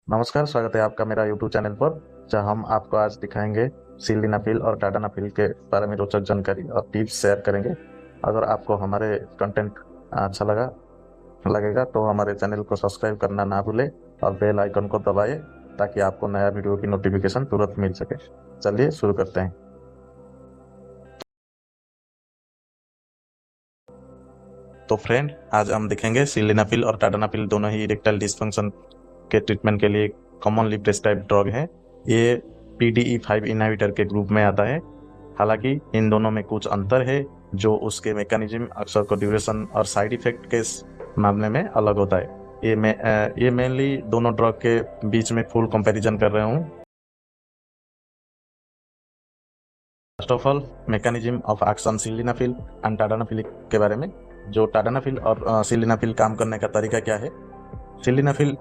नमस्कार, स्वागत है आपका मेरा यूट्यूब चैनल पर, जहां हम आपको आज दिखाएंगे सिल्डेनाफिल और टाडानाफिल के बारे में रोचक जानकारी और टिप्स शेयर करेंगे। अगर आपको हमारे कंटेंट अच्छा लगेगा तो हमारे चैनल को सब्सक्राइब करना ना भूलें और बेल आइकन को दबाएं ताकि आपको नया वीडियो की नोटिफिकेशन तुरंत मिल सके। चलिए शुरू करते हैं। तो फ्रेंड, आज हम देखेंगे सिल्डेनाफिल और टाडानाफिल दोनों ही इरेक्टाइल डिसफंक्शन के ट्रीटमेंट के लिए कॉमनली प्रेस्क्राइब्ड ड्रग है। ये PDE5 इनहिबिटर के ग्रुप में आता है। हालांकि इन दोनों में कुछ अंतर है जो उसके मैकेनिज्म, अक्सर को ड्यूरेशन और साइड इफेक्ट के मामले में अलग होता है। ये मेनली दोनों ड्रग के बीच में फुल कंपैरिजन कर रहा हूँ। First of all, mechanism of action sildenafil and tadalafil के बारे में। जो टाडानाफिल और सिल्डेनाफिल काम करने का तरीका क्या है। सिल्डेनाफिल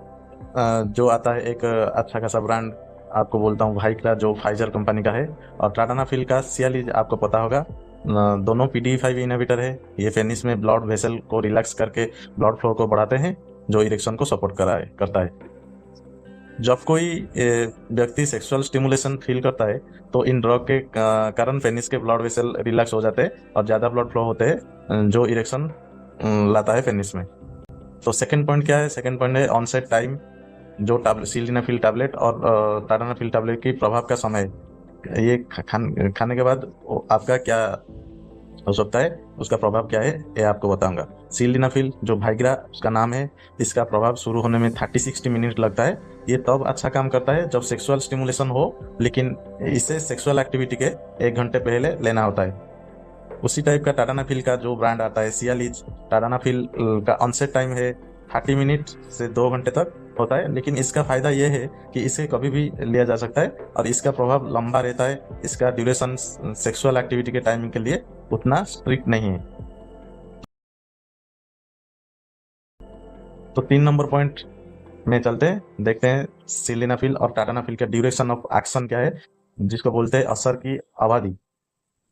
जो आता है एक अच्छा खासा ब्रांड, आपको बोलता हूँ वाइग्रा, जो फाइजर कंपनी का है। और टाडानाफिल का सियालीज आपको पता होगा। दोनों PDE5 इनहिबिटर है। ये पेनिस में ब्लड वेसल को रिलैक्स करके ब्लड फ्लो को बढ़ाते हैं, जो इरेक्शन को सपोर्ट करता है। जब कोई व्यक्ति सेक्सुअल स्टिमुलेशन फील करता है तो इन ड्रग के कारण पेनिस के ब्लड वेसल रिलैक्स हो जाते हैं और ज़्यादा ब्लड फ्लो होते हैं, जो इरेक्शन लाता है पेनिस में। तो सेकंड पॉइंट क्या है? सेकंड पॉइंट है ऑनसेट टाइम। जो सिल्डेनाफिल टैबलेट और टाडानाफिल टैबलेट की प्रभाव का समय, ये खाने के बाद आपका क्या हो सकता है, उसका प्रभाव क्या है, ये आपको बताऊंगा। सिल्डेनाफिल जो वाइग्रा उसका नाम है, इसका प्रभाव शुरू होने में 30-60 मिनट लगता है। ये तब अच्छा काम करता है जब सेक्सुअल स्टिमुलेशन हो, लेकिन इसे सेक्सुअल एक्टिविटी के 1 घंटे पहले लेना होता है। उसी टाइप का टाडानाफिल का जो ब्रांड आता है सियालीज, टाडानाफिल का ऑनसेट टाइम है 30 मिनट से 2 घंटे तक होता है। लेकिन इसका फायदा यह है कि इसे कभी भी लिया जा सकता है और इसका प्रभाव लंबा रहता है। इसका ड्यूरेशन सेक्सुअल एक्टिविटी के टाइमिंग के लिए उतना स्ट्रिक्ट नहीं है। तो 3 नंबर पॉइंट में चलते हैं, देखते हैं सिल्डेनाफिल और टाडानाफिल का ड्यूरेशन ऑफ एक्शन क्या है, जिसको बोलते हैं असर की अवधि।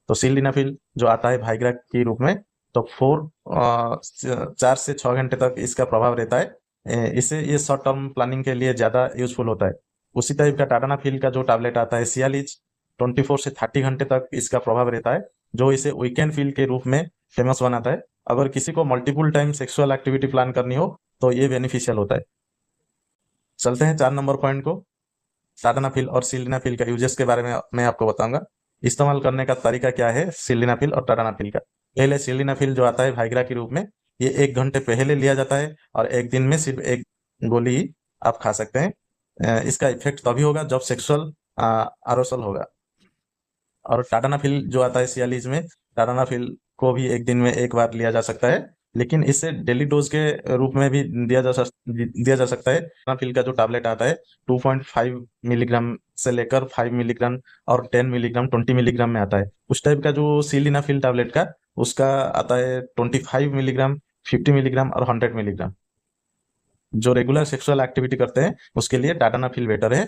तो सिल्डेनाफिल जो आता है वाइग्रा के रूप में, तो 4 से 6 घंटे तक इसका प्रभाव रहता है। इससे ये शॉर्ट टर्म प्लानिंग के लिए ज़्यादा यूजफुल होता है। उसी टाइप का टाडानाफिल का जो टैबलेट आता है सियालीज, 24 से 30 घंटे तक इसका प्रभाव रहता है, जो इसे वीकेंड फील के रूप में फेमस बनाता है। अगर किसी को multiple time sexual activity plan करनी हो तो ये बेनिफिशियल होता है। चलते हैं 4 नंबर पॉइंट को। टाडानाफिल और सिल्डेनाफिल का यूजेस के बारे में मैं आपको बताऊंगा। इस्तेमाल करने का तरीका क्या है सिल्डेनाफिल और टाडानाफिल का। पहले सिल्डेनाफिल जो आता है वाइग्रा के रूप में, ये 1 घंटे पहले लिया जाता है और एक दिन में सिर्फ एक गोली ही आप खा सकते हैं। इसका इफेक्ट तभी होगा जब सेक्सुअल अरोसल होगा। और टाडानाफिल जो आता है सियालीज में, टाडानाफिल को भी एक दिन में एक बार लिया जा सकता है, लेकिन इसे डेली डोज के रूप में भी दिया जा सकता है। टाडानाफिल का जो टैबलेट आता है 2.5 मिलीग्राम से लेकर 5 मिलीग्राम और 10 मिलीग्राम, 20 मिलीग्राम में आता है। उस टाइप का जो सिल्डेनाफिल टैबलेट का, उसका आता है 25 मिलीग्राम, 50 मिलीग्राम और 100 मिलीग्राम। जो रेगुलर सेक्सुअल एक्टिविटी करते हैं उसके लिए टाडानाफिल बेटर है।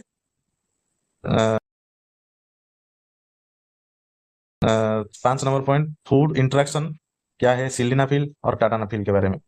5 नंबर पॉइंट, फूड इंटरेक्शन क्या है सिल्डेनाफिल और टाडानाफिल के बारे में।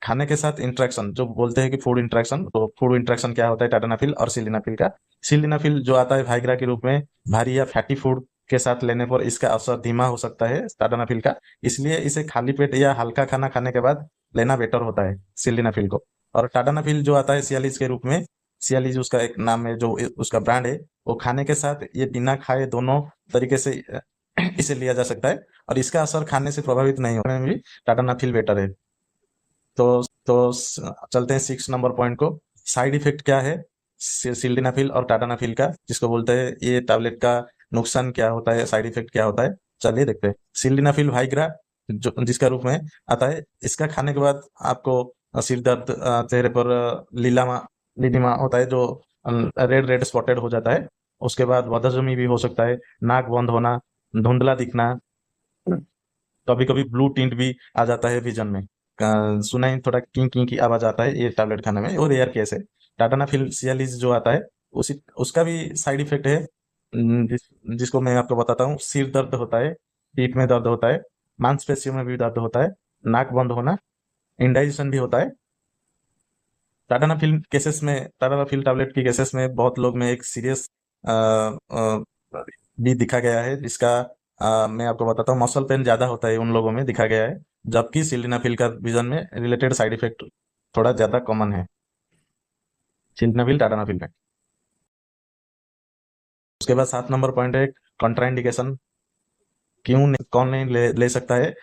खाने के साथ इंटरेक्शन जो बोलते हैं कि फूड इंटरेक्शन, तो फूड इंटरेक्शन क्या होता है टाडानाफिल और सिल्डेनाफिल का। सिल्डेनाफिल जो आता है वाइग्रा के रूप में, भारी या फैटी फूड के साथ लेने पर इसका असर धीमा हो सकता है टाडानाफिल का, इसलिए इसे खाली पेट या हल्का खाना खाने के बाद लेना बेटर होता है सिल्डेनाफिल को। और टाडानाफिल जो आता है सियालीज के रूप में, सियालीज उसका एक नाम है, जो उसका ब्रांड है, वो खाने के साथ ये बिना खाए दोनों तरीके से इसे लिया जा सकता है और इसका असर खाने से प्रभावित नहीं होने में भी टाडानाफिल बेटर है। चलते हैं 6 नंबर पॉइंट को। साइड इफेक्ट क्या है सिल्डेनाफिल और टाडानाफिल का, जिसको बोलते हैं ये टैबलेट का नुकसान क्या होता है, साइड इफेक्ट क्या होता है, चलिए देखते हैं। सिल्डेनाफिल वाइग्रा जो जिसका रूप में आता है, इसका खाने के बाद आपको सिर दर्द, चेहरे पर लीलिमा होता है, जो रेड रेड स्पॉटेड हो जाता है। उसके बाद बदहजमी भी हो सकता है, नाक बंद होना, धुंधला दिखना, कभी कभी ब्लू टिंट भी आ जाता है विजन में। सुना ही थोड़ा की की आवाज आता है ये टैबलेट खाने में, और रेयर केस है। टाटानाफिल सियालिस जो आता है, उसी उसका भी साइड इफेक्ट है। जिसको मैं आपको बताता हूँ। सिर दर्द होता है, पीठ में दर्द होता है, मांसपेशियों में भी दर्द होता है, नाक बंद होना, इंडाइजेशन भी होता है। टाडानाफिल केसेस में, टाडानाफिल टैबलेट की केसेस में बहुत लोग में एक सीरियस भी दिखा गया है, जिसका मैं आपको बताता हूँ, मसल पेन ज़्यादा होता है उन लोगों में दिखा गया है, जबकि सिल्डेनाफिल का विजन में रिलेटेड साइड इफेक्ट थोड़ा ज़्यादा कॉमन है सिल्डेनाफिल टाडानाफिल में। उसके बाद 7 नंबर पॉइंट है कॉन्ट्राइंडिकेशन। कौन नहीं ले सकता है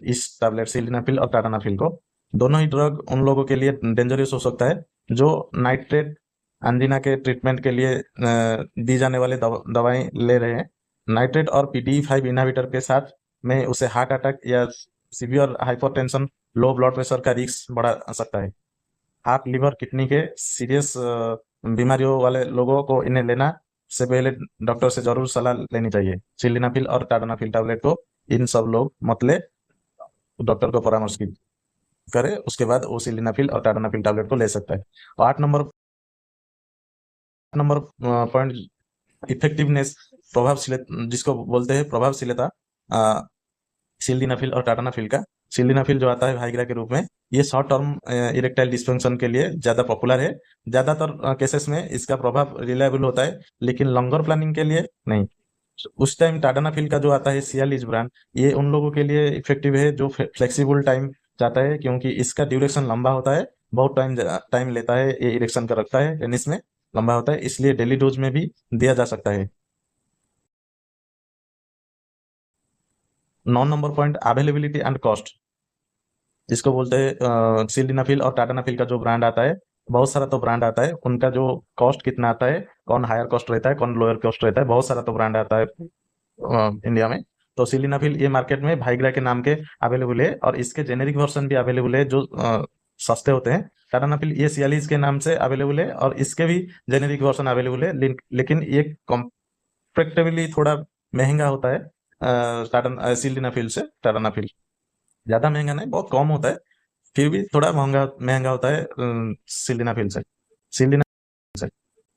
इस टैबलेट सिल्डेनाफिल और टाडानाफिल को। दोनों ही ड्रग उन लोगों के लिए डेंजरस हो सकता है जो नाइट्रेट एंजीना के ट्रीटमेंट के लिए दी जाने वाले दवाएं ले रहे हैं। नाइट्रेट और PDE5 इनहिबिटर के साथ में उसे हार्ट अटैक या severe hypertension, low blood pressure का रिस्क बढ़ा सकता है। हार्ट, लिवर, किडनी के सीरियस बीमारियों वाले लोगों को इन्हें लेना से पहले डॉक्टर से जरूर सलाह लेनी चाहिए। सिल्डेनाफिल और टाडानाफिल टैबलेट को इन सब लोग मत ले, डॉक्टर को परामर्श की करे, उसके बाद वो सिल्डेनाफिल और टाडानाफिल टैबलेट को ले सकता है। और 8 नंबर पॉइंट इफेक्टिवनेस, प्रभावशीलता, जिसको बोलते हैं प्रभावशीलता सिल्डेनाफिल और टाडानाफिल का। सिल्डेनाफिल जो आता है वाइग्रा के रूप में, ये शॉर्ट टर्म इरेक्टाइल डिस्फंक्शन के लिए ज़्यादा पॉपुलर है। ज़्यादातर केसेस में इसका प्रभाव रिलायबल होता है, लेकिन लॉन्गर प्लानिंग के लिए नहीं। उस टाइम टाडानाफिल का जो आता है सियालीज ब्रांड, ये उन लोगों के लिए इफेक्टिव है जो फ्लेक्सिबल टाइम चाहता है, क्योंकि इसका ड्यूरेशन लंबा होता है, बहुत टाइम लेता है, ये इरेक्शन का रखता है, टेनिस में लंबा होता है, इसलिए डेली डोज में भी दिया जा सकता है। 9 number point availability and cost, जिसको बोलते हैं सिल्डेनाफिल और टाडानाफिल का जो ब्रांड आता है, बहुत सारा तो ब्रांड आता है, उनका जो कॉस्ट कितना आता है, कौन हायर कॉस्ट रहता है, कौन लोअर कॉस्ट रहता है, बहुत सारा तो ब्रांड आता है इंडिया में। तो सिल्डेनाफिल ये मार्केट में वाइग्रा के नाम के अवेलेबल है, और इसके जेनेरिक वर्जन भी अवेलेबल है जो सस्ते होते हैं। टाडानाफिल ये सियालीस के नाम से अवेलेबल है, और इसके भी जेनेरिक वर्जन अवेलेबल है, लेकिन ये कंपैरेटिवली थोड़ा महंगा होता है सिल्डेनाफिल से। टाडानाफिल ज़्यादा महंगा नहीं, बहुत कम होता है, फिर भी थोड़ा महंगा महंगा होता है सिल्डेनाफिल से। सिल्डेना से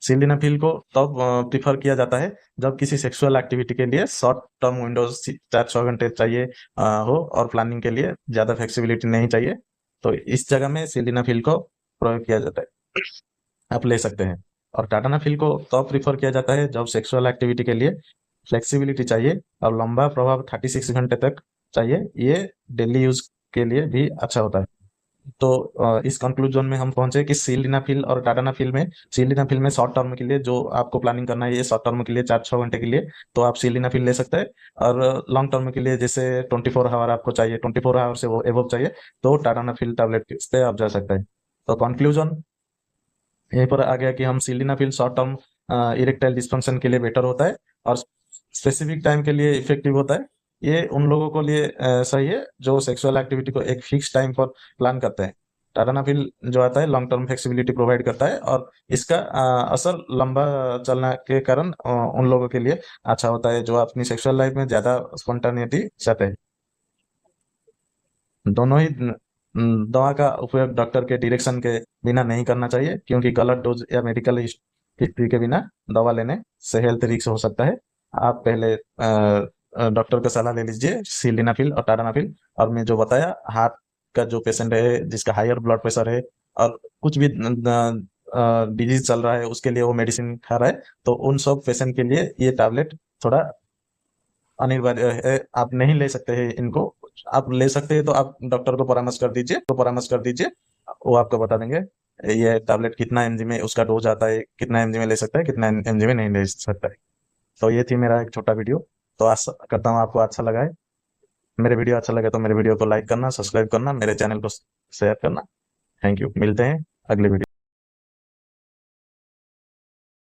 सिल्डेनाफिल को तब प्रीफर किया जाता है जब किसी सेक्सुअल एक्टिविटी के लिए शॉर्ट टर्म विंडोज 4-6 घंटे चाहिए हो, और प्लानिंग के लिए ज़्यादा फ्लेक्सिबिलिटी नहीं चाहिए, तो इस जगह में सिल्डेनाफिल को प्रयोग किया जाता है, आप ले सकते हैं। और टाडानाफिल को तब प्रीफर किया जाता है जब सेक्सुअल एक्टिविटी के लिए फ्लेक्सिबिलिटी चाहिए और लंबा प्रभाव 36 घंटे तक चाहिए, ये डेली यूज के लिए भी अच्छा होता है। तो इस कंक्लूजन में हम पहुंचे कि सिल्डेनाफिल और टाडानाफिल में शॉर्ट टर्म के लिए जो आपको प्लानिंग करना है, ये शॉर्ट टर्म के लिए 4-6 घंटे के लिए, तो आप सिल्डेनाफिल ले सकते हैं। और लॉन्ग टर्म के लिए जैसे 24 आवर आपको चाहिए, 24 आवर से वो एवोव चाहिए, तो टाडानाफिल टैबलेट पे आप जा सकते हैं। तो कंक्लूजन यहीं पर आ गया कि हम sildenafil short term erectile dysfunction के लिए बेटर होता है, और स्पेसिफिक टाइम के लिए इफेक्टिव होता है। ये उन लोगों को लिए सही है जो सेक्सुअल एक्टिविटी को एक फिक्स टाइम पर प्लान करते हैं। टाडानाफिल जो आता है लॉन्ग टर्म फ्लेक्सिबिलिटी प्रोवाइड करता है, और इसका असर लंबा चलने के कारण उन लोगों के लिए अच्छा होता है जो अपनी सेक्सुअल लाइफ में ज्यादा स्पॉन्टानिटी चाहते हैं। दोनों ही दवा का उपयोग डॉक्टर के डायरेक्शन के बिना नहीं करना चाहिए, क्योंकि गलत डोज या मेडिकल हिस्ट्री के बिना दवा लेने से हेल्थ रिस्क हो सकता है। आप पहले डॉक्टर का सलाह ले लीजिए सिल्डेनाफिल और टाडानाफिल। और मैं जो बताया, हार्ट का जो पेशेंट है जिसका हायर ब्लड प्रेशर है और कुछ भी डिजीज चल रहा है, उसके लिए वो मेडिसिन खा रहा है, तो उन सब पेशेंट के लिए ये टैबलेट थोड़ा अनिवार्य है, आप नहीं ले सकते हैं इनको। आप ले सकते हैं तो आप डॉक्टर को परामर्श कर दीजिए, वो आपको बता देंगे ये टैबलेट कितना एमजी में उसका डोज आता है, कितना एमजी में ले सकता है, कितना एमजी में नहीं ले सकता है। तो ये थी मेरा एक छोटा वीडियो। तो आशा करता हूँ आपको अच्छा लगा है। मेरे वीडियो अच्छा लगे तो मेरे वीडियो को लाइक करना, सब्सक्राइब करना, मेरे चैनल को शेयर करना। थैंक यू, मिलते हैं अगले वीडियो।